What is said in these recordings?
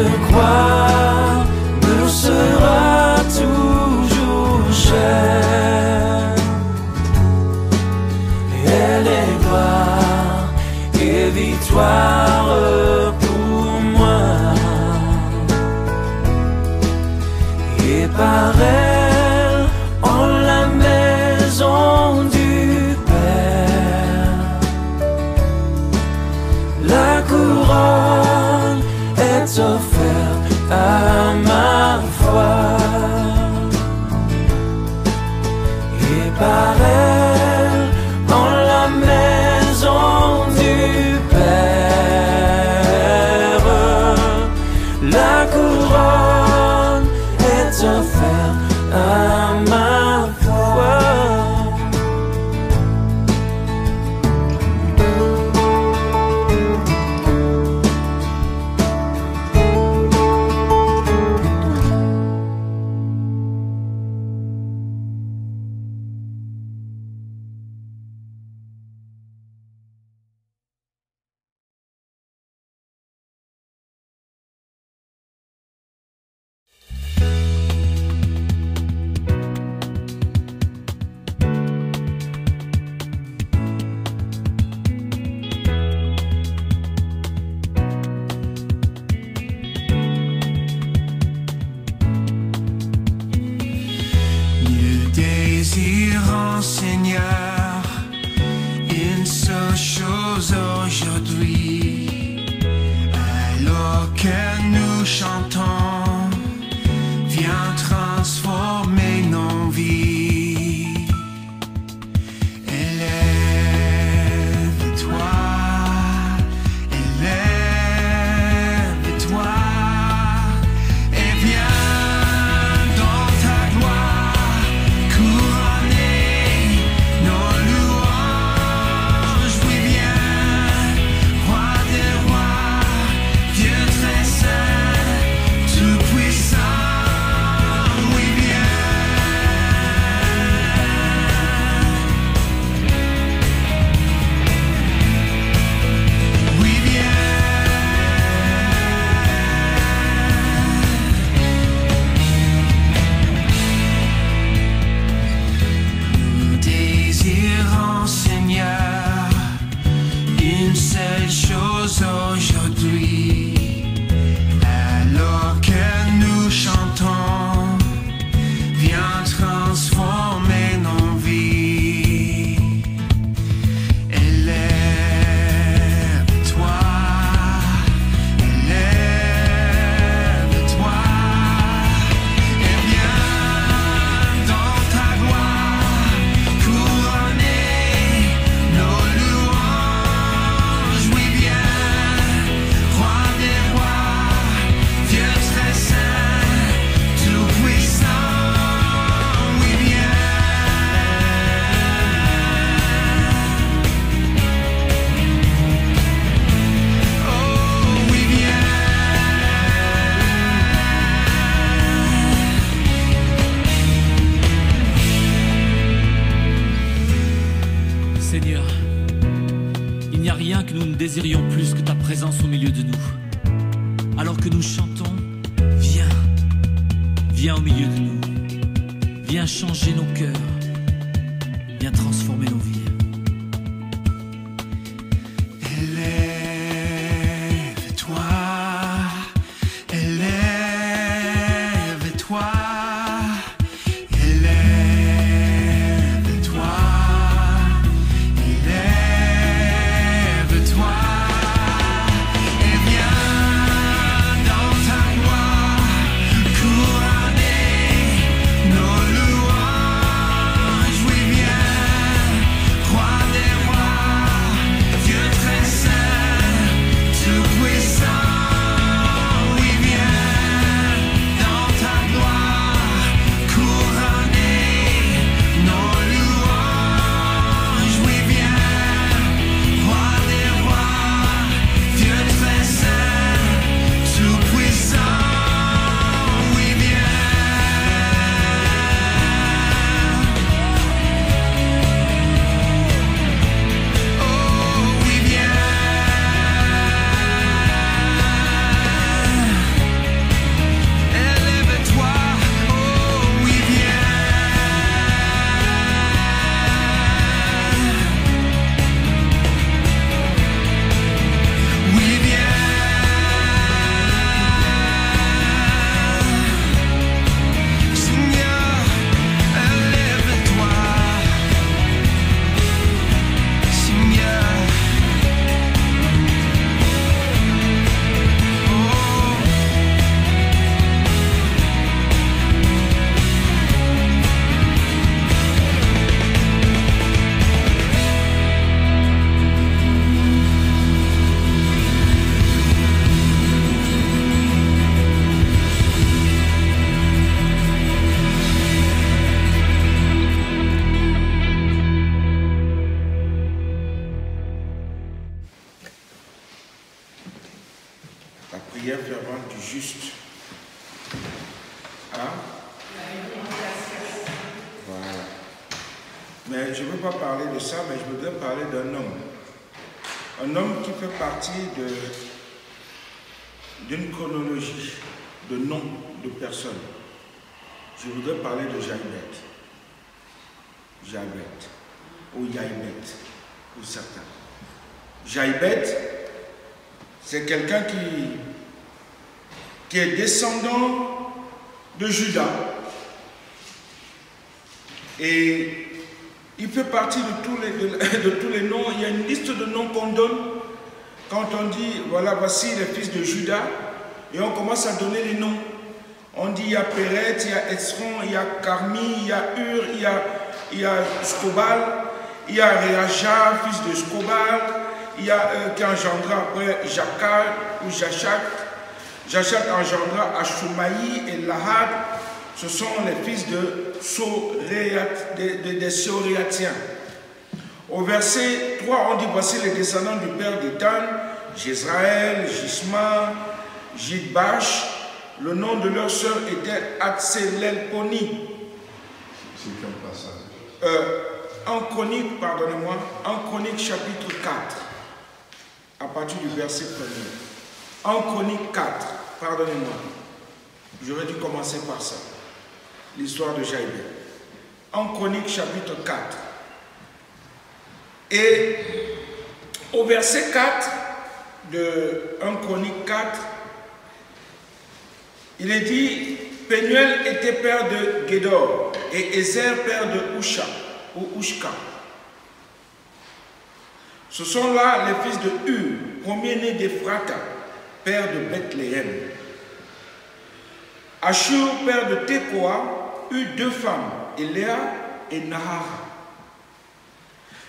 Cette croix me sera toujours chère. Elle est gloire et victoire pour moi. Et par elle, en la maison du Père, la couronne est offerte à ma foi. Et par elle, en la maison du Père, la couronne est offerte à ma foi. Désirons, Seigneur, une seule chose aujourd'hui. Alors que nous chantons, viens transformer nos vies. Élève-toi, élève-toi, et viens dans ta gloire. Nos louanges, oui viens, roi des rois, Dieu très saint, tout puissant, oui viens. Oui viens. Nous désirons, Seigneur, une seule chose aujourd'hui. Alors que nous chantons, viens transformer nos vies. Élève-toi, élève-toi, et viens dans ta gloire, couronner nos louanges, oui viens, roi des rois, Dieu très saint, tout puissant, oui viens. Oh oui viens. Seigneur, il n'y a rien que nous ne désirions plus que ta présence au milieu de nous. Alors que nous chantons, viens, viens au milieu de nous, viens changer nos cœurs, viens transformer nos vies. Élève-toi, élève-toi, élève-toi, élève-toi, et viens dans ta gloire, couronner nos louanges. prière fervente du juste. Hein? Voilà. Mais je ne veux pas parler de ça, mais je voudrais parler d'un homme. Un homme qui fait partie d'une chronologie de noms de personnes. Je voudrais parler de Jaïbet. Jaïbet. Ou Yaïbet. Ou certains. Jaïbet, c'est quelqu'un qui est descendant de Juda. Et il fait partie de tous les noms. Il y a une liste de noms qu'on donne quand on dit, voilà, voici les fils de Juda. Et on commence à donner les noms. On dit, il y a Péret, il y a Esron, il y a Carmi, il y a Hur, il y a Scobal, il y a Réaja, fils de Scobal, il y a qui engendra après Jakal ou Jachak. Jachak engendra Ashumaï et Lahad. Ce sont les fils des Soréatiens. Au verset 3, on dit, voici les descendants du père d'Étan, Jezraël, Jisma, Jidbash. Le nom de leur sœur était Atselelponi. C'est quel passage? En Chronique, pardonnez-moi, en Chronique chapitre 4, à partir du verset 1er. En Chronique 4, pardonnez-moi, j'aurais dû commencer par ça, l'histoire de Jaïbet. En Chronique chapitre 4. Et au verset 4 de 1 Chronique 4, il est dit, Pénuel était père de Gédor et Ézer père de Usha ou Ushka. Ce sont là les fils de Hur, premier-né d'Ephrata, père de Bethléem. Ashur, père de Tekoa, eut deux femmes, Eléa et Nahara.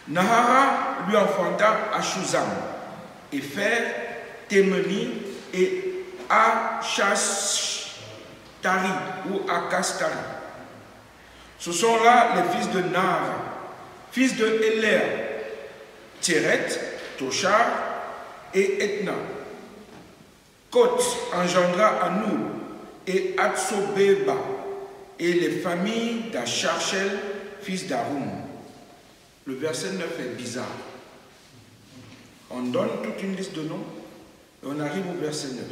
Nahara lui enfanta Ashuzam, Épher, Témeni et Achastari ou Akastari. Ce sont là les fils de Nahara, fils de Éléa, Théret, Toshar et Etna. Koth engendra Anoul et Atsobeba et les familles d'Acharchel, fils d'Arum. Le verset 9 est bizarre. On donne toute une liste de noms et on arrive au verset 9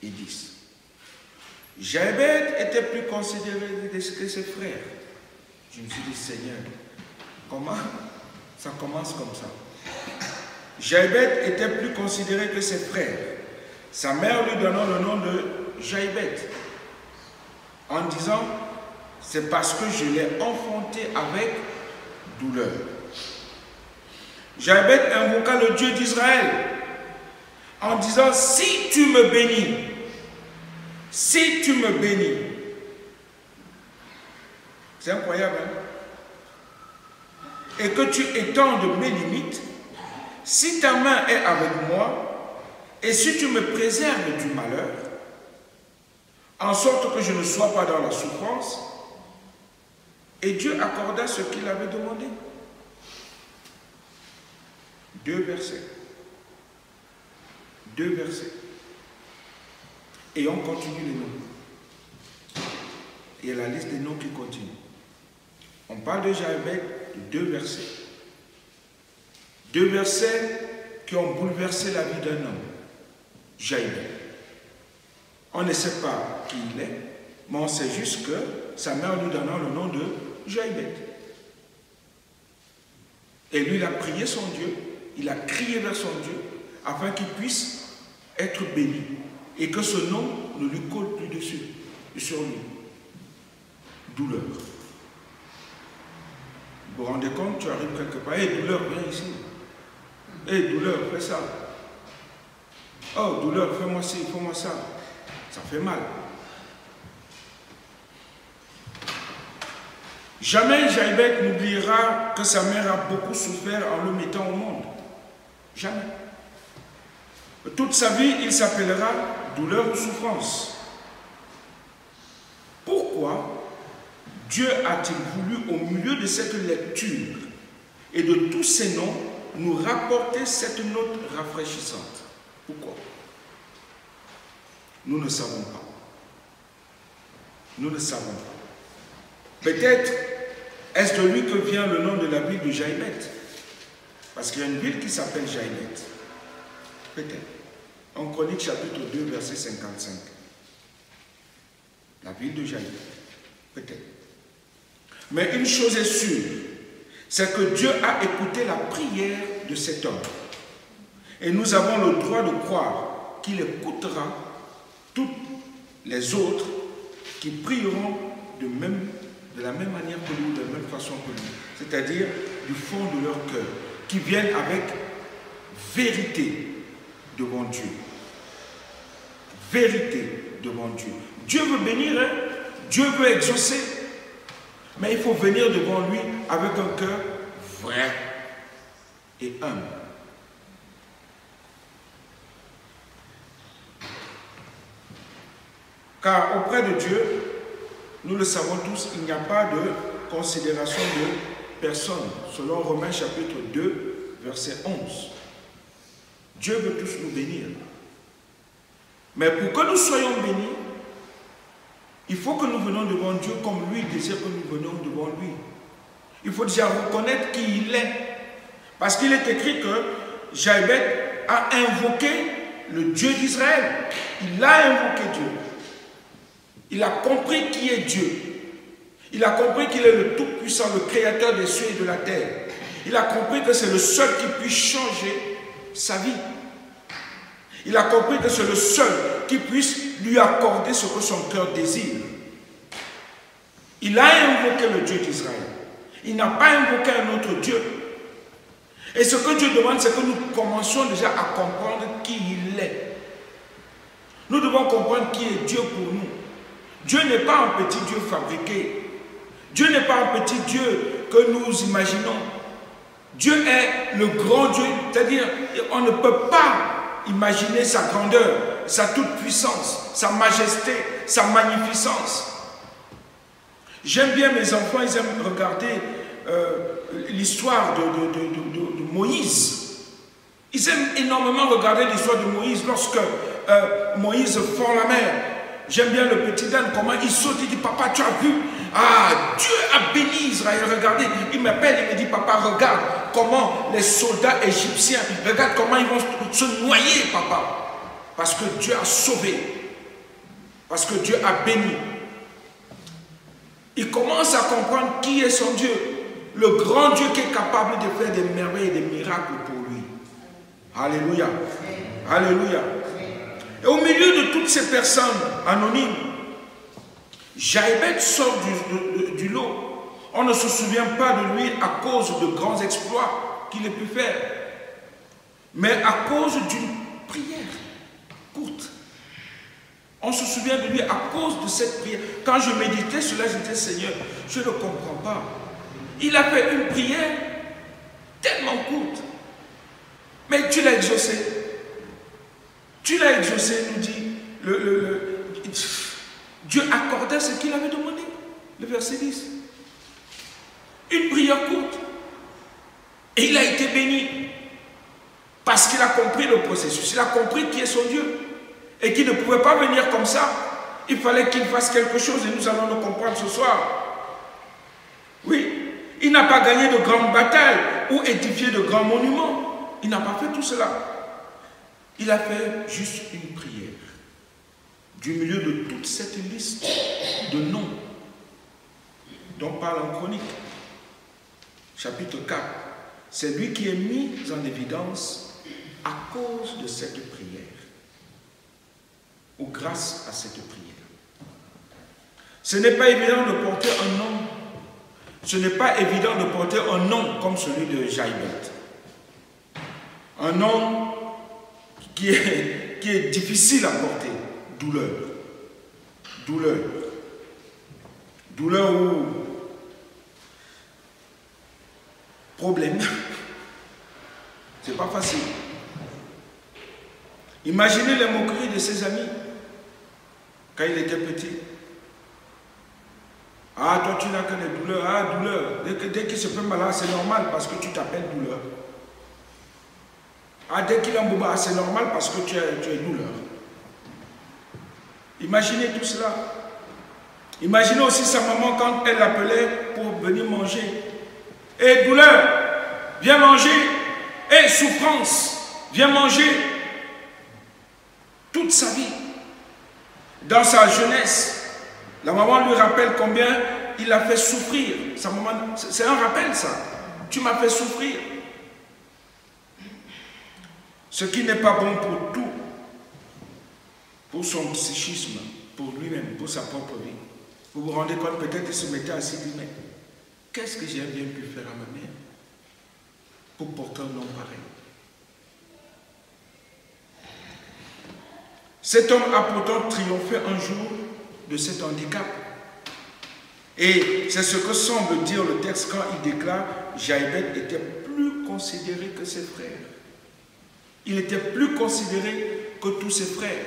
et 10. Jaïbet était plus considéré que ses frères. Je me suis dit, Seigneur, comment ça commence comme ça? Jaïbet était plus considéré que ses frères. Sa mère lui donnant le nom de Jaïbet, en disant, c'est parce que je l'ai enfanté avec douleur. Jaïbet invoqua le Dieu d'Israël en disant, si tu me bénis, si tu me bénis. C'est incroyable, hein? Et que tu étendes mes limites, si ta main est avec moi, et si tu me préserves du malheur, en sorte que je ne sois pas dans la souffrance, et Dieu accorda ce qu'il avait demandé. 2 versets. 2 versets. Et on continue les noms. Il y a la liste des noms qui continue. On parle de Jaïbet de 2 versets. 2 versets qui ont bouleversé la vie d'un homme. Jaïbet. On ne sait pas qui il est, mais on sait juste que sa mère lui donnant le nom de Jaïbet. Et lui, il a prié son Dieu, il a crié vers son Dieu, afin qu'il puisse être béni, et que ce nom ne lui colle plus dessus, sur lui. Douleur. Vous vous rendez compte, tu arrives quelque part, hé, douleur, viens ici. Hé, douleur, fais ça. Oh, douleur, fais-moi ci, fais-moi ça. Ça fait mal. Jamais Jaïbet n'oubliera que sa mère a beaucoup souffert en le mettant au monde. Jamais. Toute sa vie, il s'appellera douleur ou souffrance. Pourquoi Dieu a-t-il voulu, au milieu de cette lecture et de tous ces noms, nous rapporter cette note rafraîchissante? Pourquoi? Nous ne savons pas. Nous ne savons pas. Peut-être est-ce de lui que vient le nom de la ville de Jaïbet. Parce qu'il y a une ville qui s'appelle Jaïbet. Peut-être. En Chronique chapitre 2, verset 55. La ville de Jaïbet. Peut-être. Mais une chose est sûre, c'est que Dieu a écouté la prière de cet homme. Et nous avons le droit de croire qu'il écoutera toutes les autres qui prieront de la même manière que nous, de la même façon que nous. C'est-à-dire du fond de leur cœur, qui viennent avec vérité devant Dieu. Vérité devant Dieu. Dieu veut bénir, hein? Dieu veut exaucer, mais il faut venir devant lui avec un cœur vrai et humble. Car auprès de Dieu, nous le savons tous, il n'y a pas de considération de personne, selon Romains chapitre 2, verset 11. Dieu veut tous nous bénir. Mais pour que nous soyons bénis, il faut que nous venions devant Dieu comme lui désire que nous venions devant lui. Il faut déjà reconnaître qui il est. Parce qu'il est écrit que Jaïbet a invoqué le Dieu d'Israël. Il a invoqué Dieu. Il a compris qui est Dieu. Il a compris qu'il est le Tout-Puissant, le Créateur des cieux et de la terre. Il a compris que c'est le seul qui puisse changer sa vie. Il a compris que c'est le seul qui puisse lui accorder ce que son cœur désire. Il a invoqué le Dieu d'Israël. Il n'a pas invoqué un autre Dieu. Et ce que Dieu demande, c'est que nous commencions déjà à comprendre qui il est. Nous devons comprendre qui est Dieu pour nous. Dieu n'est pas un petit Dieu fabriqué. Dieu n'est pas un petit Dieu que nous imaginons. Dieu est le grand Dieu, c'est-à-dire on ne peut pas imaginer sa grandeur, sa toute-puissance, sa majesté, sa magnificence. J'aime bien mes enfants, ils aiment regarder l'histoire de Moïse. Ils aiment énormément regarder l'histoire de Moïse lorsque Moïse fend la mer. J'aime bien le petit Dan, comment il saute, il dit, papa, tu as vu? Ah, Dieu a béni Israël, regardez. Il m'appelle, il me dit, papa, regarde comment les soldats égyptiens, regarde comment ils vont se noyer, papa. Parce que Dieu a sauvé. Parce que Dieu a béni. Il commence à comprendre qui est son Dieu. Le grand Dieu qui est capable de faire des merveilles et des miracles pour lui. Alléluia. Alléluia. Et au milieu de toutes ces personnes anonymes, Jaïbet sort du lot. On ne se souvient pas de lui à cause de grands exploits qu'il ait pu faire, mais à cause d'une prière courte. On se souvient de lui à cause de cette prière. Quand je méditais cela, je disais, Seigneur, je ne comprends pas. Il a fait une prière tellement courte, mais tu l'as exaucé. Tu l'as exaucé, nous dit Dieu accordait ce qu'il avait demandé. Le verset 10. Une prière courte. Et il a été béni. Parce qu'il a compris le processus. Il a compris qui est son Dieu. Et qu'il ne pouvait pas venir comme ça. Il fallait qu'il fasse quelque chose. Et nous allons le comprendre ce soir. Oui. Il n'a pas gagné de grandes batailles ou édifié de grands monuments. Il n'a pas fait tout cela. Il a fait juste une prière. Du milieu de toute cette liste de noms dont parle en Chronique, chapitre 4. C'est lui qui est mis en évidence à cause de cette prière, ou grâce à cette prière. Ce n'est pas évident de porter un nom. Ce n'est pas évident de porter un nom comme celui de Jaïbet. Un nom qui est difficile à porter. Douleur. Douleur. Douleur ou problème. C'est pas facile. Imaginez les moqueries de ses amis quand il était petit. Ah, toi tu n'as que des douleurs. Ah, douleur. Dès qu'il se fait malade, c'est normal parce que tu t'appelles douleur. Ah, dès qu'il a un boba, c'est normal parce que tu es douleur. Imaginez tout cela. Imaginez aussi sa maman quand elle l'appelait pour venir manger. Et douleur, viens manger. Et souffrance, viens manger. Toute sa vie. Dans sa jeunesse, la maman lui rappelle combien il a fait souffrir. Sa maman, c'est un rappel ça. Tu m'as fait souffrir. Ce qui n'est pas bon pour tout. Pour son psychisme, pour lui-même, pour sa propre vie. Vous vous rendez compte, peut-être il se mettait à se dire, mais qu'est-ce que j'ai bien pu faire à ma mère pour porter un nom pareil? Cet homme a pourtant triomphé un jour de cet handicap. Et c'est ce que semble dire le texte quand il déclare Jaïbeth était plus considéré que ses frères. Il était plus considéré que tous ses frères.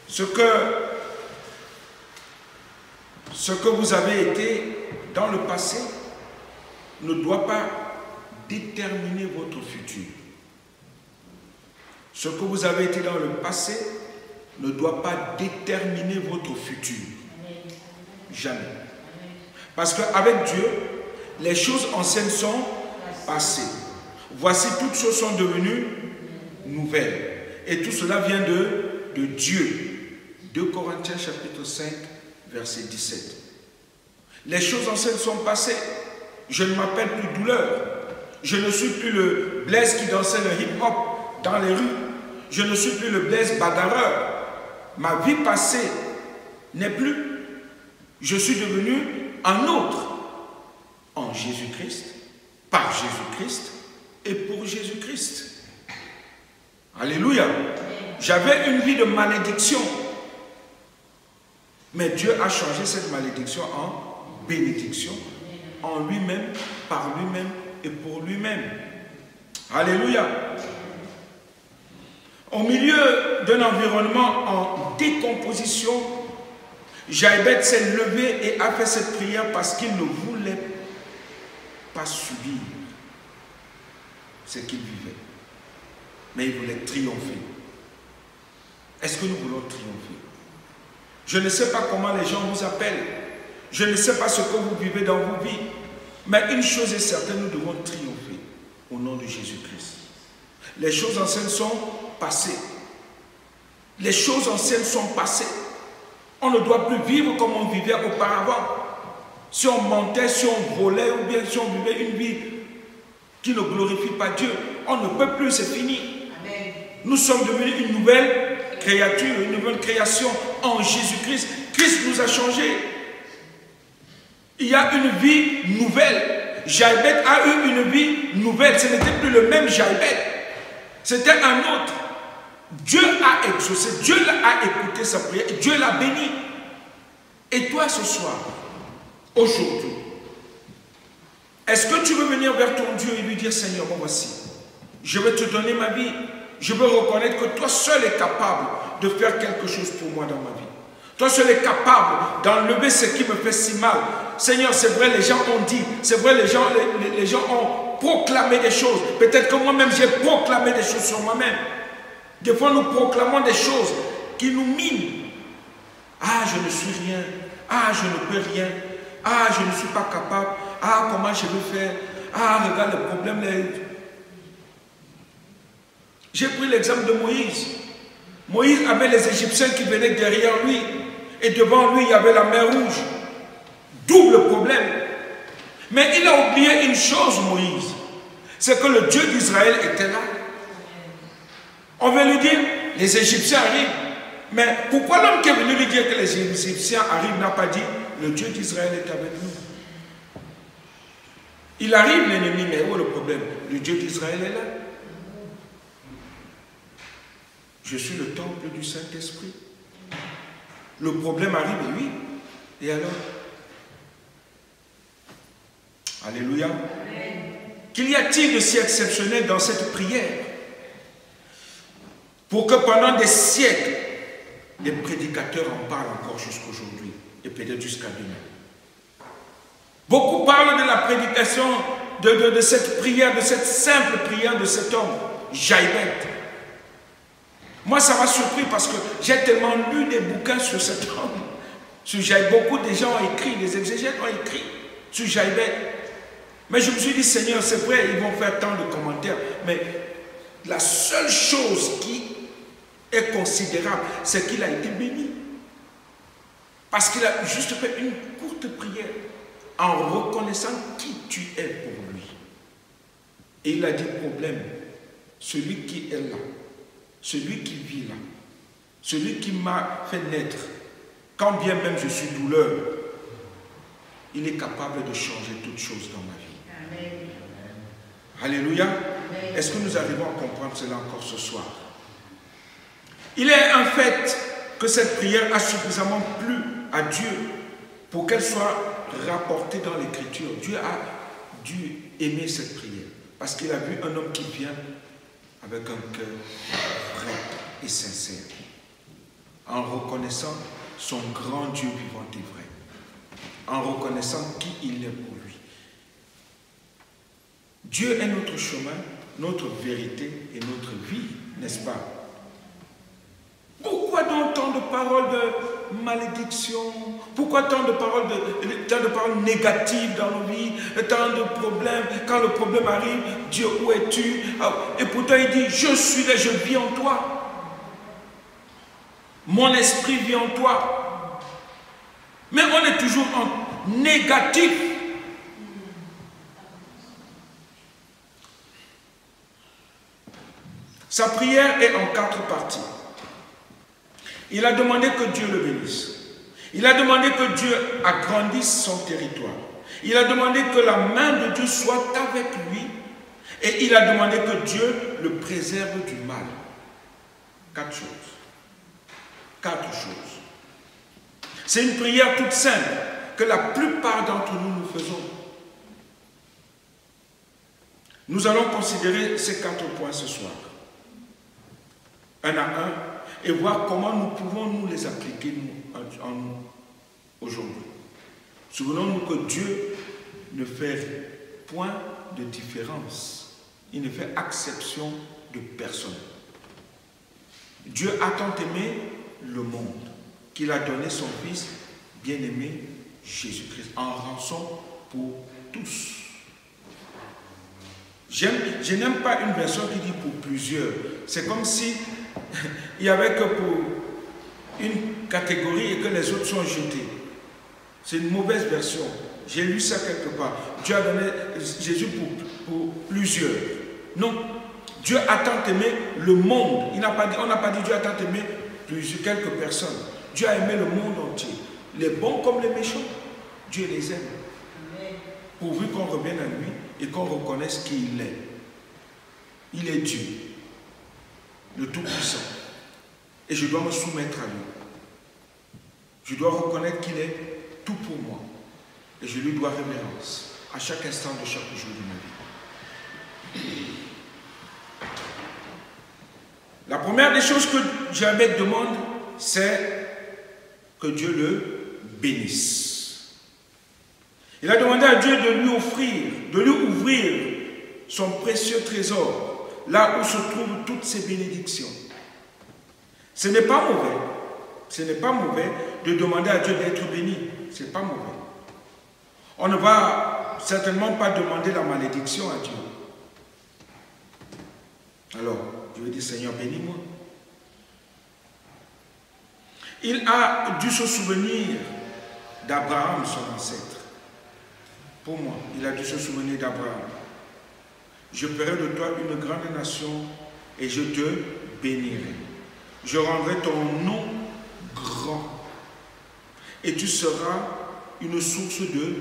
Ce que vous avez été dans le passé ne doit pas déterminer votre futur. Ce que vous avez été dans le passé ne doit pas déterminer votre futur. Jamais. Parce qu'avec Dieu, les choses anciennes sont passées. Voici, toutes choses sont devenues nouvelles. Et tout cela vient de Dieu. 2 Corinthiens chapitre 5, verset 17. Les choses anciennes sont passées. Je ne m'appelle plus douleur. Je ne suis plus le Blaise qui dansait le hip-hop dans les rues. Je ne suis plus le Blaise bagarreur. Ma vie passée n'est plus. Je suis devenu un autre en Jésus-Christ, par Jésus-Christ et pour Jésus-Christ. Alléluia. J'avais une vie de malédiction. Mais Dieu a changé cette malédiction en bénédiction, en lui-même, par lui-même et pour lui-même. Alléluia. Au milieu d'un environnement en décomposition, Jaïbeth s'est levé et a fait cette prière parce qu'il ne voulait pas subir ce qu'il vivait. Mais il voulait triompher. Est-ce que nous voulons triompher? Je ne sais pas comment les gens vous appellent. Je ne sais pas ce que vous vivez dans vos vies. Mais une chose est certaine, nous devons triompher au nom de Jésus-Christ. Les choses anciennes sont passées. Les choses anciennes sont passées. On ne doit plus vivre comme on vivait auparavant. Si on mentait, si on volait ou bien si on vivait une vie qui ne glorifie pas Dieu, on ne peut plus, c'est fini. Amen. Nous sommes devenus une nouvelle créature, une nouvelle création en Jésus-Christ. Christ nous a changés. Il y a une vie nouvelle. Jaïbeth a eu une vie nouvelle. Ce n'était plus le même Jaïbeth. C'était un autre. Dieu a exaucé, Dieu a écouté sa prière, et Dieu l'a béni. Et toi ce soir, aujourd'hui, est-ce que tu veux venir vers ton Dieu et lui dire, Seigneur, moi voici, je vais te donner ma vie. Je veux reconnaître que toi seul es capable de faire quelque chose pour moi dans ma vie. Toi seul es capable d'enlever ce qui me fait si mal. Seigneur, c'est vrai, les gens ont dit, c'est vrai, les gens ont proclamé des choses. Peut-être que moi-même, j'ai proclamé des choses sur moi-même. Des fois, nous proclamons des choses qui nous minent. Ah, je ne suis rien. Ah, je ne peux rien. Ah, je ne suis pas capable. Ah, comment je vais faire? Ah, regarde le problème. J'ai pris l'exemple de Moïse. Moïse avait les Égyptiens qui venaient derrière lui. Et devant lui, il y avait la mer Rouge. Double problème. Mais il a oublié une chose, Moïse. C'est que le Dieu d'Israël était là. On veut lui dire, les Égyptiens arrivent. Mais pourquoi l'homme qui est venu lui dire que les Égyptiens arrivent n'a pas dit, le Dieu d'Israël est avec nous? Il arrive l'ennemi, mais où est le problème? Le Dieu d'Israël est là. Je suis le temple du Saint-Esprit. Le problème arrive, et oui. Et alors? Alléluia. Qu'y a-t-il de si exceptionnel dans cette prière? Pour que pendant des siècles, les prédicateurs en parlent encore jusqu'aujourd'hui, et peut-être jusqu'à demain. Beaucoup parlent de la prédication, de cette prière, de cette simple prière de cet homme, Jaïbeth. Moi, ça m'a surpris parce que j'ai tellement lu des bouquins sur cet homme. Sur Jaïbet, beaucoup de gens ont écrit, des exégètes ont écrit sur Jaïbet. Mais je me suis dit, Seigneur, c'est vrai, ils vont faire tant de commentaires. Mais la seule chose qui est considérable, c'est qu'il a été béni. Parce qu'il a juste fait une courte prière en reconnaissant qui tu es pour lui. Et il a dit, problème, celui qui est là, celui qui vit là, celui qui m'a fait naître, quand bien même je suis douleur, il est capable de changer toutes choses dans ma vie. Amen. Alléluia. Est-ce que nous arrivons à comprendre cela encore ce soir? Il est un fait que cette prière a suffisamment plu à Dieu pour qu'elle soit rapportée dans l'Écriture. Dieu a dû aimer cette prière parce qu'il a vu un homme qui vient avec un cœur vrai et sincère, en reconnaissant son grand Dieu vivant et vrai, en reconnaissant qui il est pour lui. Dieu est notre chemin, notre vérité et notre vie, n'est-ce pas? Pourquoi donc tant de paroles de malédiction? Pourquoi tant de paroles négatives dans nos vies? Tant de problèmes? Quand le problème arrive, Dieu, où es-tu? Et pourtant il dit, je suis là, je vis en toi. Mon esprit vit en toi. Mais on est toujours en négatif. Sa prière est en 4 parties. Il a demandé que Dieu le bénisse. Il a demandé que Dieu agrandisse son territoire. Il a demandé que la main de Dieu soit avec lui. Et il a demandé que Dieu le préserve du mal. 4 choses. 4 choses. C'est une prière toute simple que la plupart d'entre nous faisons. Nous allons considérer ces 4 points ce soir. Un à un, et voir comment nous pouvons nous les appliquer en nous aujourd'hui. Souvenons-nous que Dieu ne fait point de différence. Il ne fait exception de personne. Dieu a tant aimé le monde qu'il a donné son Fils bien-aimé Jésus-Christ en rançon pour tous. Je n'aime pas une version qui dit pour plusieurs. C'est comme si il n'y avait que pour une catégorie et que les autres sont jetés. C'est une mauvaise version. J'ai lu ça quelque part. Dieu a donné Jésus pour plusieurs. Non. Dieu a tant aimé le monde. On n'a pas dit Dieu a tant aimé quelques personnes. Dieu a aimé le monde entier. Les bons comme les méchants. Dieu les aime. Pourvu qu'on revienne à lui et qu'on reconnaisse qui il est. Il est Dieu, le Tout-Puissant. Et je dois me soumettre à lui. Je dois reconnaître qu'il est tout pour moi. Et je lui dois révérence à chaque instant de chaque jour de ma vie. La première des choses que Jaïbet demande, c'est que Dieu le bénisse. Il a demandé à Dieu de lui ouvrir son précieux trésor, là où se trouvent toutes ses bénédictions. Ce n'est pas mauvais. Ce n'est pas mauvais de demander à Dieu d'être béni. Ce n'est pas mauvais. On ne va certainement pas demander la malédiction à Dieu. Alors, je vais dire, Seigneur, bénis-moi. Il a dû se souvenir d'Abraham, son ancêtre. Pour moi, il a dû se souvenir d'Abraham. Je ferai de toi une grande nation et je te bénirai. Je rendrai ton nom grand et tu seras une source de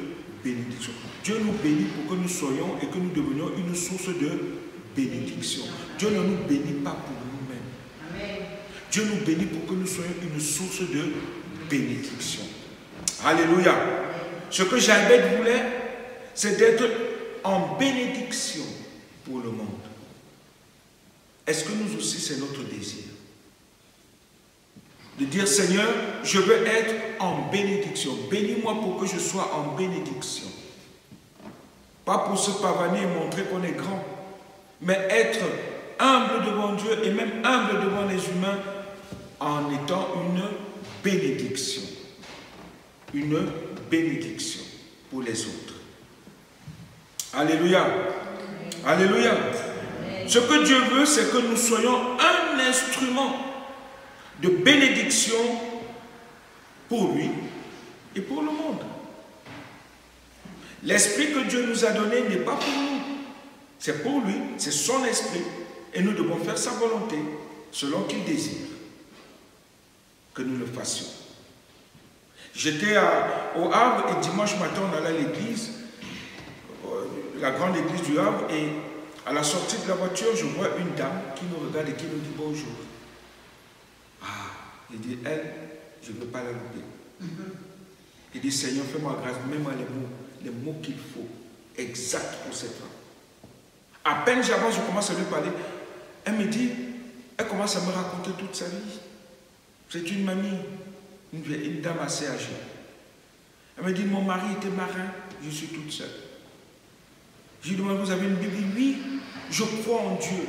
bénédiction. Dieu nous bénit pour que nous soyons et que nous devenions une source de bénédiction. Dieu ne nous bénit pas pour nous-mêmes. Dieu nous bénit pour que nous soyons une source de bénédiction. Alléluia. Ce que Jaïbet voulait, c'est d'être en bénédiction pour le monde. Est-ce que nous aussi, c'est notre désir? De dire, Seigneur, je veux être en bénédiction. Bénis-moi pour que je sois en bénédiction. Pas pour se pavaner et montrer qu'on est grand, mais être humble devant Dieu et même humble devant les humains en étant une bénédiction. Une bénédiction pour les autres. Alléluia. Alléluia. Ce que Dieu veut, c'est que nous soyons un instrument de bénédiction pour lui et pour le monde. L'esprit que Dieu nous a donné n'est pas pour nous. C'est pour lui, c'est son esprit. Et nous devons faire sa volonté selon qu'il désire que nous le fassions. J'étais au Havre et dimanche matin, on allait à l'église, la grande église du Havre, et à la sortie de la voiture, je vois une dame qui nous regarde et qui nous dit bonjour. Ah, il dit, elle, je ne veux pas la louper. Il dit, Seigneur, fais-moi grâce, mets-moi les mots qu'il faut, exacts pour cette femme. À peine j'avance, je commence à lui parler. Elle me dit, elle commence à me raconter toute sa vie. C'est une mamie, une dame assez âgée. Elle me dit, mon mari était marin, je suis toute seule. Je lui demande, vous avez une Bible? Oui, je crois en Dieu.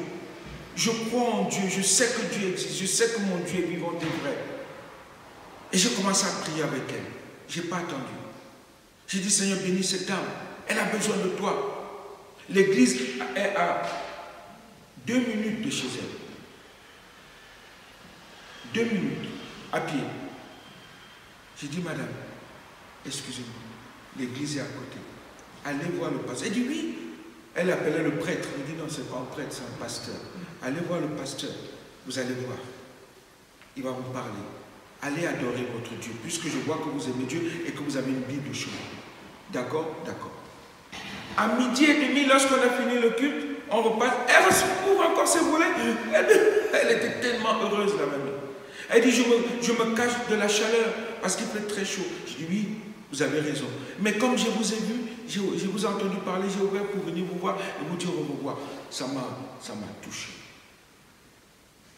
Je crois en Dieu, je sais que Dieu existe, je sais que mon Dieu est vivant et vrai. Et j'ai commencé à prier avec elle. Je n'ai pas attendu. J'ai dit, Seigneur, bénis cette dame. Elle a besoin de toi. L'église est à 2 minutes de chez elle. 2 minutes, à pied. J'ai dit, madame, excusez-moi, l'église est à côté. Allez voir le pasteur. Elle dit, oui. Elle appelait le prêtre. Il dit, non, ce n'est pas un prêtre, c'est un pasteur. Allez voir le pasteur. Vous allez voir. Il va vous parler. Allez adorer votre Dieu, puisque je vois que vous aimez Dieu et que vous avez une Bible chez vous. D'accord? D'accord. À 12h30, lorsqu'on a fini le culte, on repasse. Elle recouvre encore ses volets. Elle était tellement heureuse, la mamie. Elle dit, je me cache de la chaleur parce qu'il fait très chaud. Je dis, oui, vous avez raison. Mais comme je vous ai vu, je vous ai entendu parler, j'ai ouvert pour venir vous voir et vous dire au revoir. Ça m'a touché.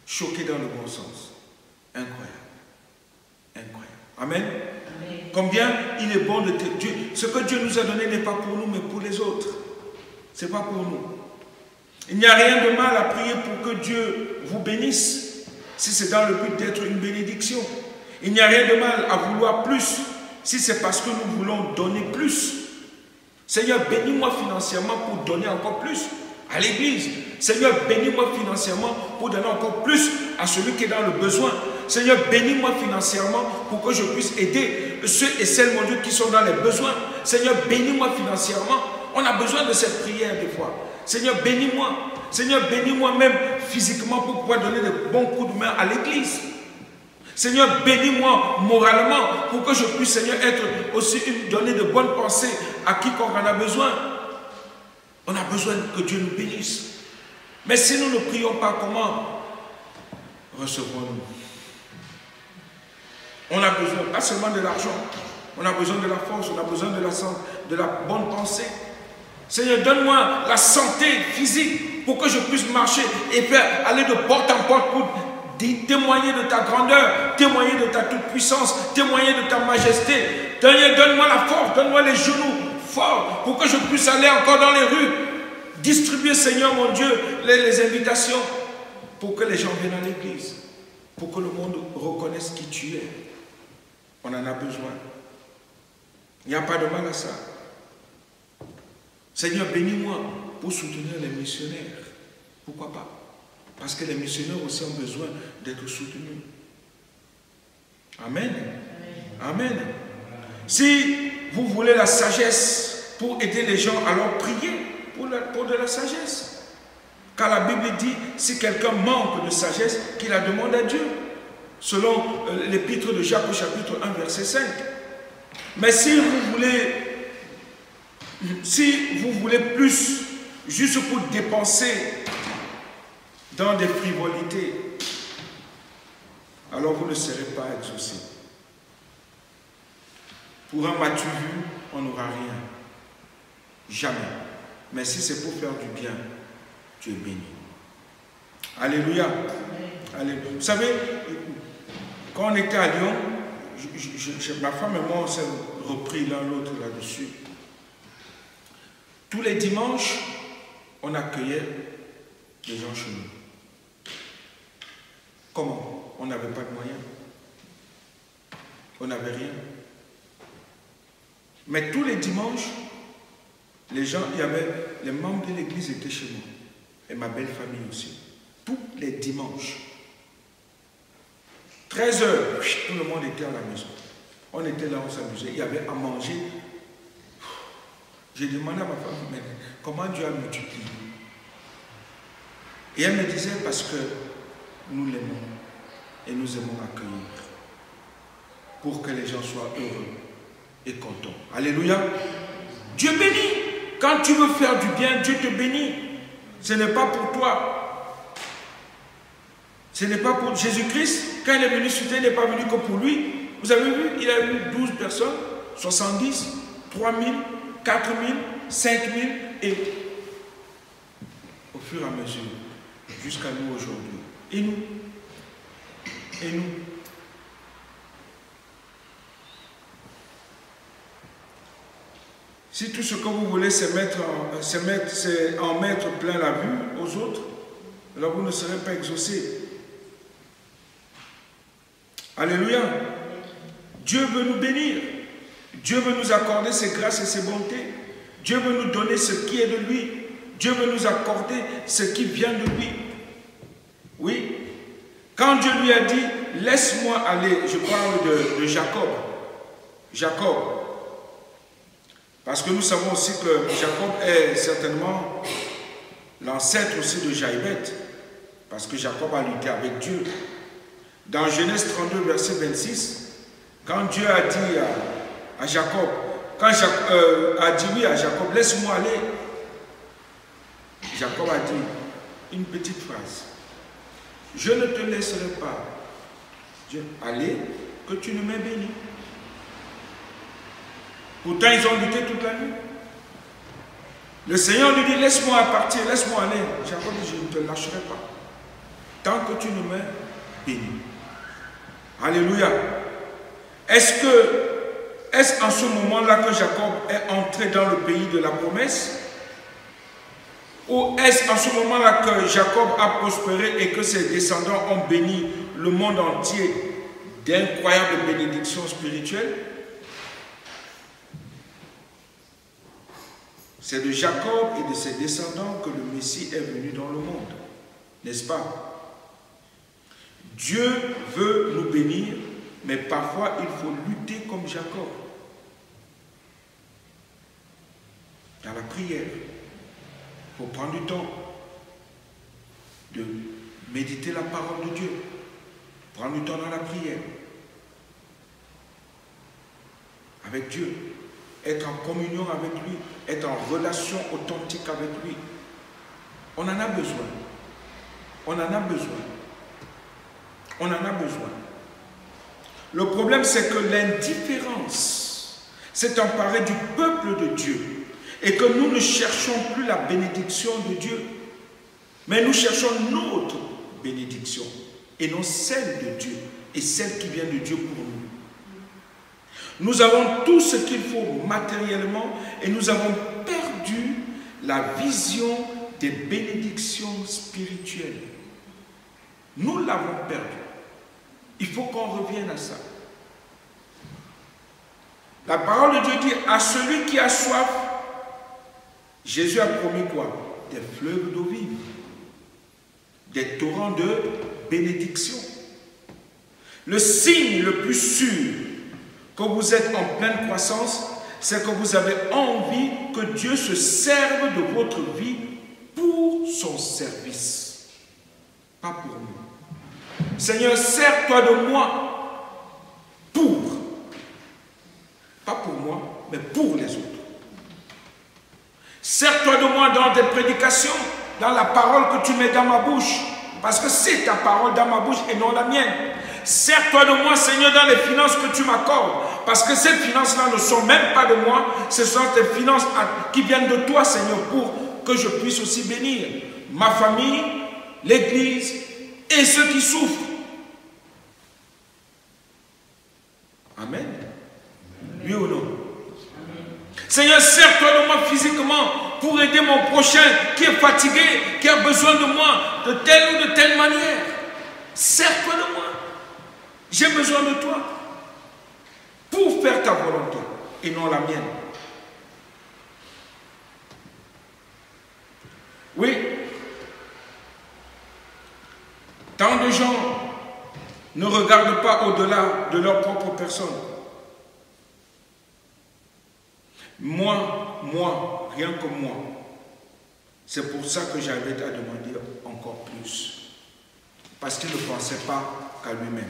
Choqué dans le bon sens. Incroyable. Incroyable. Amen. Amen. Combien il est bon de Dieu. Ce que Dieu nous a donné n'est pas pour nous, mais pour les autres. Ce n'est pas pour nous. Il n'y a rien de mal à prier pour que Dieu vous bénisse, si c'est dans le but d'être une bénédiction. Il n'y a rien de mal à vouloir plus, si c'est parce que nous voulons donner plus. Seigneur, bénis-moi financièrement pour donner encore plus à l'église. Seigneur, bénis-moi financièrement pour donner encore plus à celui qui est dans le besoin. Seigneur, bénis-moi financièrement pour que je puisse aider ceux et celles, mon Dieu, qui sont dans les besoins. Seigneur, bénis-moi financièrement. On a besoin de cette prière des fois. Seigneur, bénis-moi. Seigneur, bénis-moi même physiquement pour pouvoir donner de bons coups de main à l'église. Seigneur, bénis-moi moralement pour que je puisse, Seigneur, être aussi donner de bonnes pensées à quiconque en a besoin. On a besoin que Dieu nous bénisse. Mais si nous ne prions pas, comment recevrons-nous? On a besoin, pas seulement de l'argent, on a besoin de la force, on a besoin de la bonne pensée. Seigneur, donne-moi la santé physique pour que je puisse marcher et faire aller de porte en porte pour témoigner de ta grandeur, témoigner de ta toute-puissance, témoigner de ta majesté. Donne-moi la force, donne-moi les genoux forts pour que je puisse aller encore dans les rues, distribuer, Seigneur mon Dieu, les invitations pour que les gens viennent à l'église, pour que le monde reconnaisse qui tu es. On en a besoin. Il n'y a pas de mal à ça. Seigneur, bénis-moi pour soutenir les missionnaires. Pourquoi pas? Parce que les missionnaires aussi ont besoin d'être soutenus. Amen. Amen. Si vous voulez la sagesse pour aider les gens, alors priez pour de la sagesse. Car la Bible dit, si quelqu'un manque de sagesse, qu'il la demande à Dieu. Selon l'épître de Jacques au chapitre 1, verset 5. Mais si vous voulez plus, juste pour dépenser dans des frivolités, alors vous ne serez pas exaucés. Pour un m'as-tu vu, on n'aura rien. Jamais. Mais si c'est pour faire du bien, tu es béni. Alléluia. Alléluia. Vous savez, quand on était à Lyon, ma femme et moi, on s'est repris l'un l'autre là-dessus. Tous les dimanches, on accueillait des gens chez nous. Comment? On n'avait pas de moyens. On n'avait rien. Mais tous les dimanches, les gens, il y avait, les membres de l'église étaient chez moi. Et ma belle famille aussi. Tous les dimanches. 13 heures, tout le monde était à la maison. On était là, on s'amusait. Il y avait à manger. J'ai demandé à ma femme, mais comment Dieu a multiplié? Et elle me disait, parce que nous l'aimons et nous aimons accueillir pour que les gens soient heureux et contents. Alléluia. Dieu bénit. Quand tu veux faire du bien, Dieu te bénit. Ce n'est pas pour toi. Ce n'est pas pour Jésus-Christ. Quand il est venu sur terre, il n'est pas venu que pour lui. Vous avez vu, il a eu 12 personnes, 70, 3000, 4000, 5000 et au fur et à mesure, jusqu'à nous aujourd'hui. Et nous? Et nous? Si tout ce que vous voulez, c'est en mettre plein la vue aux autres, alors vous ne serez pas exaucés. Alléluia. Dieu veut nous bénir. Dieu veut nous accorder ses grâces et ses bontés. Dieu veut nous donner ce qui est de lui. Dieu veut nous accorder ce qui vient de lui. Oui. Quand Dieu lui a dit, laisse-moi aller, je parle de Jacob. Jacob. Parce que nous savons aussi que Jacob est certainement l'ancêtre aussi de Jaïbet. Parce que Jacob a lutté avec Dieu. Dans Genèse 32, verset 26, quand Dieu a dit à Jacob, quand Jacob a dit oui à Jacob, laisse-moi aller, Jacob a dit une petite phrase. Je ne te laisserai pas aller que tu ne m'aies béni. Pourtant, ils ont lutté toute la nuit. Le Seigneur lui dit, laisse-moi partir, laisse-moi aller. Jacob dit, je ne te lâcherai pas. Tant que tu ne m'aies béni. Alléluia. Est-ce en ce moment-là que Jacob est entré dans le pays de la promesse? Ou est-ce en ce moment-là que Jacob a prospéré et que ses descendants ont béni le monde entier d'incroyables bénédictions spirituelles? C'est de Jacob et de ses descendants que le Messie est venu dans le monde. N'est-ce pas? Dieu veut nous bénir, mais parfois il faut lutter comme Jacob. Dans la prière, il faut prendre du temps de méditer la parole de Dieu. Prendre du temps dans la prière. Avec Dieu. Être en communion avec lui. Être en relation authentique avec lui. On en a besoin. On en a besoin. On en a besoin. Le problème, c'est que l'indifférence s'est emparée du peuple de Dieu et que nous ne cherchons plus la bénédiction de Dieu, mais nous cherchons notre bénédiction et non celle de Dieu et celle qui vient de Dieu pour nous. Nous avons tout ce qu'il faut matériellement et nous avons perdu la vision des bénédictions spirituelles. Nous l'avons perdu. Il faut qu'on revienne à ça. La parole de Dieu dit à celui qui a soif, Jésus a promis quoi? Des fleuves d'eau vive, des torrents de bénédiction. Le signe le plus sûr que vous êtes en pleine croissance, c'est que vous avez envie que Dieu se serve de votre vie pour son service, pas pour nous. Seigneur, sers-toi de moi pour, pas pour moi, mais pour les autres. Sers-toi de moi dans tes prédications, dans la parole que tu mets dans ma bouche, parce que c'est ta parole dans ma bouche et non la mienne. Sers-toi de moi, Seigneur, dans les finances que tu m'accordes, parce que ces finances-là ne sont même pas de moi, ce sont tes finances qui viennent de toi, Seigneur, pour que je puisse aussi bénir ma famille, l'Église et ceux qui souffrent. Amen. Oui ou non? Seigneur, sers-toi de moi physiquement pour aider mon prochain qui est fatigué, qui a besoin de moi de telle ou de telle manière. Sers-toi de moi. J'ai besoin de toi pour faire ta volonté et non la mienne. Oui, tant de gens ne regardent pas au-delà de leur propre personne. Moi, rien que moi. C'est pour ça que j'avais à demander encore plus. Parce qu'il ne pensait pas qu'à lui-même.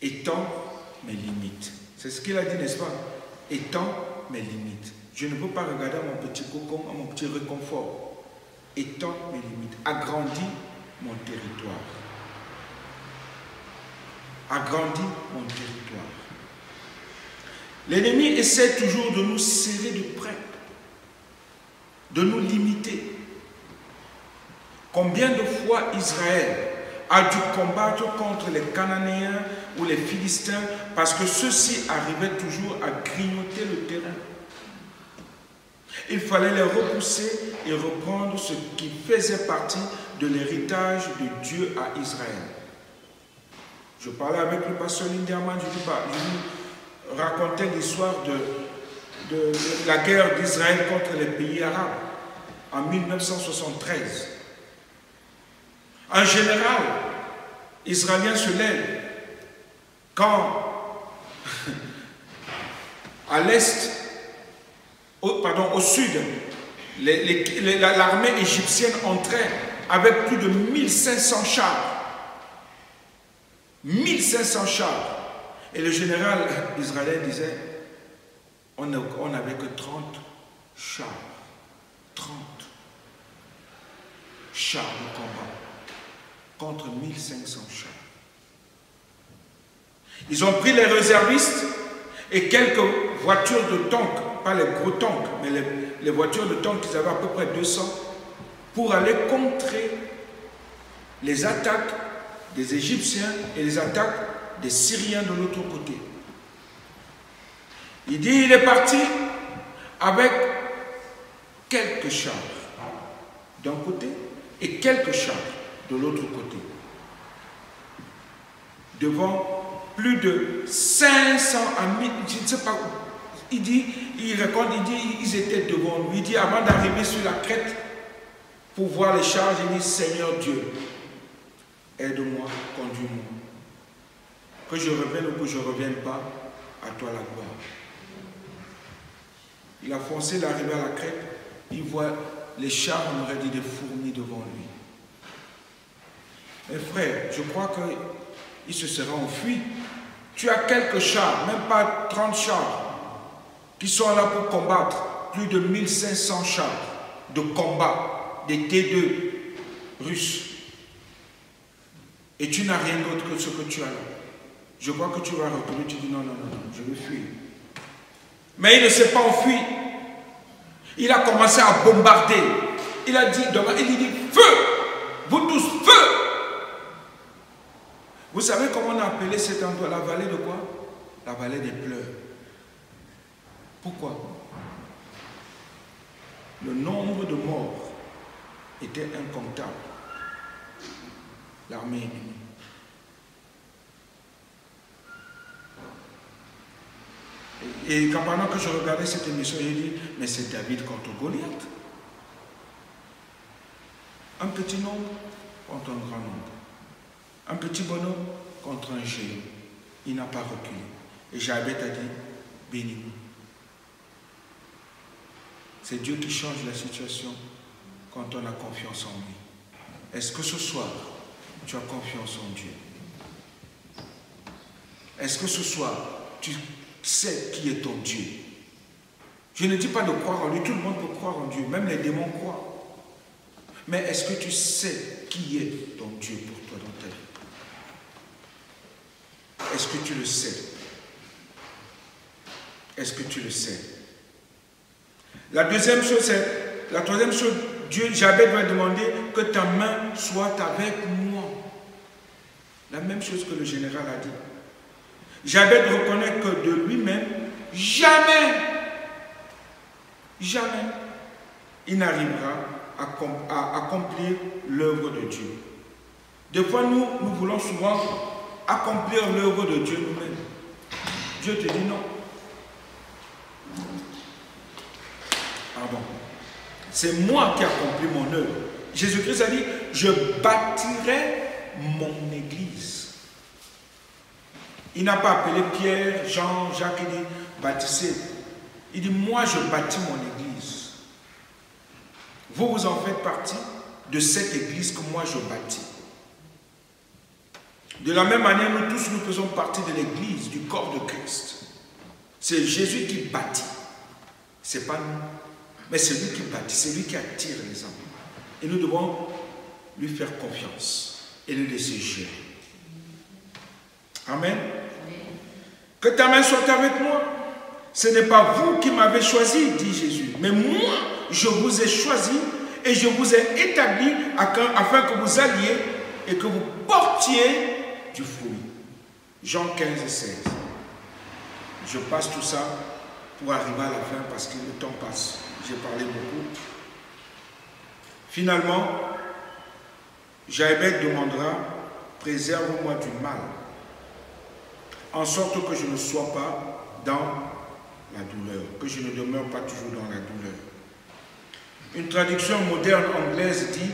Étends mes limites. C'est ce qu'il a dit, n'est-ce pas? Étends mes limites. Je ne peux pas regarder à mon petit cocon, à mon petit réconfort. Étends mes limites. Agrandis mon territoire. Agrandis mon territoire. L'ennemi essaie toujours de nous serrer de près, de nous limiter. Combien de fois Israël a dû combattre contre les Cananéens ou les Philistins parce que ceux-ci arrivaient toujours à grignoter le terrain. Il fallait les repousser et reprendre ce qui faisait partie de l'héritage de Dieu à Israël. Je parlais avec le pasteur Linderman, je lui racontais l'histoire de la guerre d'Israël contre les pays arabes en 1973. Un général israélien se lève quand à l'est, au sud, l'armée égyptienne entrait avec plus de 1500 chars. 1500 chars. Et le général israélien disait, on n'avait que 30 chars. 30 chars de combat contre 1500 chars. Ils ont pris les réservistes et quelques voitures de tanks, pas les gros tanks, mais les voitures de tanks, ils avaient à peu près 200, pour aller contrer les attaques des Égyptiens et les attaques des Syriens de l'autre côté. Il dit, il est parti avec quelques chars d'un côté et quelques chars de l'autre côté. Devant plus de 500 amis, je ne sais pas où. Il dit, il raconte, il dit, ils étaient devant lui. Il dit, avant d'arriver sur la crête pour voir les chars, il dit, Seigneur Dieu, aide-moi, conduis-moi. Que je revienne ou que je ne revienne pas, à toi la gloire. Il a foncé, il est arrivé à la crête, il voit les chars, on aurait dit des fourmis devant lui. Mes frères, je crois qu'il se sera enfui. Tu as quelques chars, même pas 30 chars, qui sont là pour combattre. Plus de 1500 chars de combat, des T2 russes. Et tu n'as rien d'autre que ce que tu as là. Je crois que tu vas retourner, tu dis non, je veux fuir. Mais il ne s'est pas enfui. Il a commencé à bombarder. Il a dit, il dit, feu! Vous tous, feu! Vous savez comment on a appelé cet endroit, la vallée de quoi? La vallée des pleurs. Pourquoi? Le nombre de morts était incomptable. L'armée ennemie. Et pendant que je regardais cette émission, j'ai dit, mais c'est David contre Goliath. Un petit nombre contre un grand nombre. Un petit bonhomme contre un géant. Il n'a pas reculé. Et Jabet a dit, bénis-nous. C'est Dieu qui change la situation quand on a confiance en lui. Est-ce que ce soir, tu as confiance en Dieu? Est-ce que ce soir, tu sais qui est ton Dieu? Je ne dis pas de croire en lui, tout le monde peut croire en Dieu, même les démons croient. Mais est-ce que tu sais qui est ton Dieu pour toi dans ta vie? Est-ce que tu le sais? Est-ce que tu le sais? La deuxième chose, c'est, la troisième chose, Dieu, Jabet va demander que ta main soit avec moi. La même chose que le général a dit. Jabet reconnaît que de lui-même, jamais, il n'arrivera à accomplir l'œuvre de Dieu. Des fois, nous voulons souvent accomplir l'œuvre de Dieu nous-mêmes. Dieu te dit non. Pardon. C'est moi qui accomplis mon œuvre. Jésus-Christ a dit, je bâtirai mon église. Il n'a pas appelé Pierre, Jean, Jacques, il dit, bâtissez. Il dit, moi je bâtis mon église. Vous en faites partie de cette église que moi je bâtis. De la même manière, nous tous, nous faisons partie de l'église, du corps de Christ. C'est Jésus qui bâtit. Ce n'est pas nous. Mais c'est lui qui bâtit, c'est lui qui attire les hommes. Et nous devons lui faire confiance et le laisser gérer. Amen. Que ta main soit avec moi. Ce n'est pas vous qui m'avez choisi, dit Jésus, mais moi, je vous ai choisi et je vous ai établi afin que vous alliez et que vous portiez du fruit. Jean 15 et 16. Je passe tout ça pour arriver à la fin parce que le temps passe. J'ai parlé beaucoup. Finalement, Jaïbeth demandera, préserve-moi du mal, en sorte que je ne sois pas dans la douleur, que je ne demeure pas toujours dans la douleur. Une traduction moderne anglaise dit,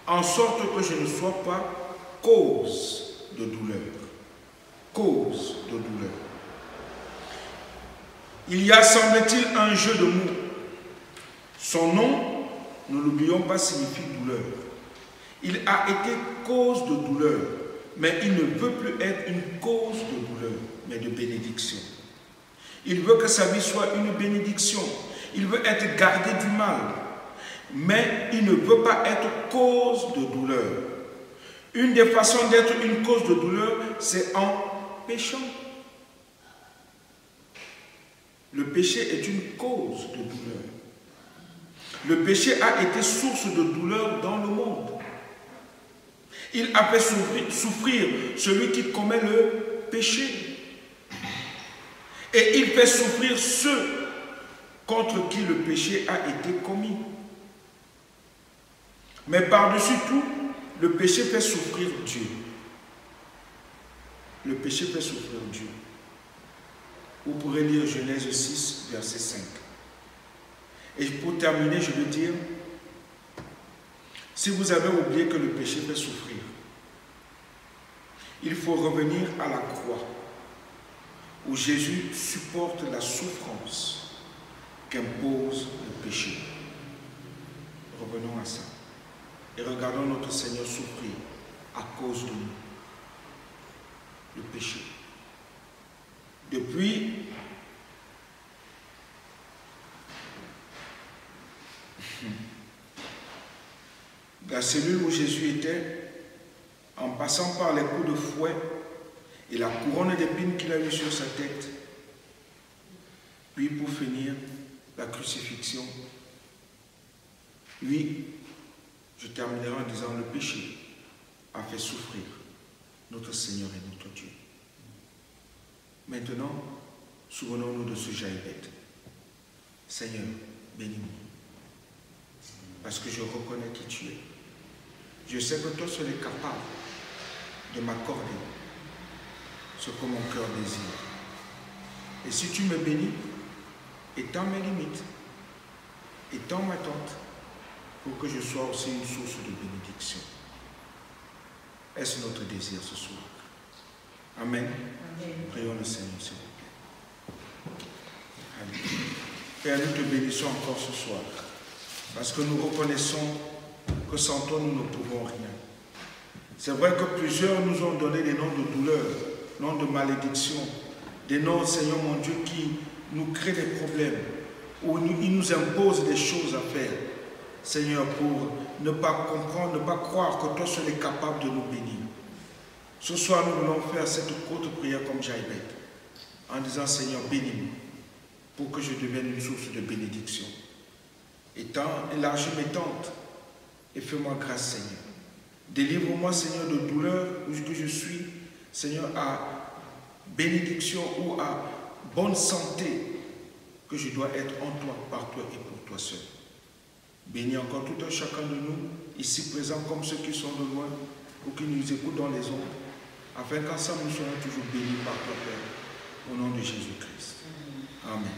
en sorte que je ne sois pas cause de douleur. Cause de douleur. Il y a, semble-t-il, un jeu de mots. Son nom, ne l'oublions pas, signifie douleur. Il a été cause de douleur, mais il ne veut plus être une cause de douleur, mais de bénédiction. Il veut que sa vie soit une bénédiction. Il veut être gardé du mal, mais il ne veut pas être cause de douleur. Une des façons d'être une cause de douleur, c'est en péchant. Le péché est une cause de douleur. Le péché a été source de douleur dans le monde. Il a fait souffrir celui qui commet le péché. Et il fait souffrir ceux contre qui le péché a été commis. Mais par-dessus tout, le péché fait souffrir Dieu. Le péché fait souffrir Dieu. Vous pourrez lire Genèse 6, verset 5. Et pour terminer, je veux dire, si vous avez oublié que le péché fait souffrir, il faut revenir à la croix, où Jésus supporte la souffrance qu'impose le péché. Revenons à ça. Et regardons notre Seigneur souffrir à cause de nous. Le péché. Depuis la cellule où Jésus était, en passant par les coups de fouet et la couronne d'épines qu'il a eue sur sa tête, puis pour finir, la crucifixion. Lui, je terminerai en disant, le péché a fait souffrir notre Seigneur et notre Dieu. Maintenant, souvenons-nous de ce Jaïbeth. Seigneur, bénis-moi. Parce que je reconnais qui tu es. Je sais que toi seul es capable de m'accorder ce que mon cœur désire. Et si tu me bénis, étends mes limites, étends ma tente, pour que je sois aussi une source de bénédiction. Est-ce notre désir ce soir? Amen. Amen. Prions le Seigneur, s'il vous plaît. Alléluia. Père, nous te bénissons encore ce soir, parce que nous reconnaissons que sans toi, nous ne pouvons rien. C'est vrai que plusieurs nous ont donné des noms de douleur, noms de malédiction, des noms, Seigneur mon Dieu, qui nous créent des problèmes, où ils nous imposent des choses à faire. Seigneur, pour ne pas comprendre, ne pas croire que toi seul es capable de nous bénir. Ce soir, nous voulons faire cette courte prière comme Jaïbeth, en disant, Seigneur, bénis-moi, pour que je devienne une source de bénédiction. Élargis mes tentes et fais-moi grâce, Seigneur. Délivre-moi, Seigneur, de douleur où que je suis, Seigneur, à bénédiction ou à bonne santé que je dois être en toi, par toi et pour toi seul. Bénis encore tout un chacun de nous, ici présents comme ceux qui sont de loin ou qui nous écoutent dans les ondes, afin qu'ensemble nous soyons toujours bénis par toi, Père, au nom de Jésus-Christ. Amen.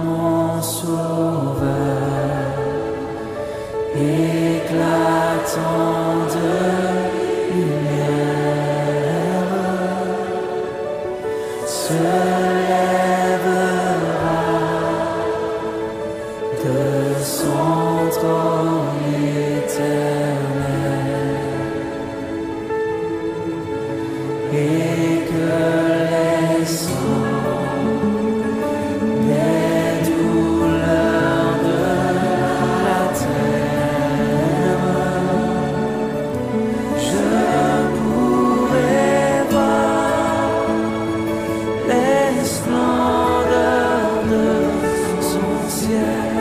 mon sauveur, éclatant de lumière, se lèvera de son trône éternel, et que les sangs des douleurs de la terre, je pourrai voir les splendeurs de son ciel.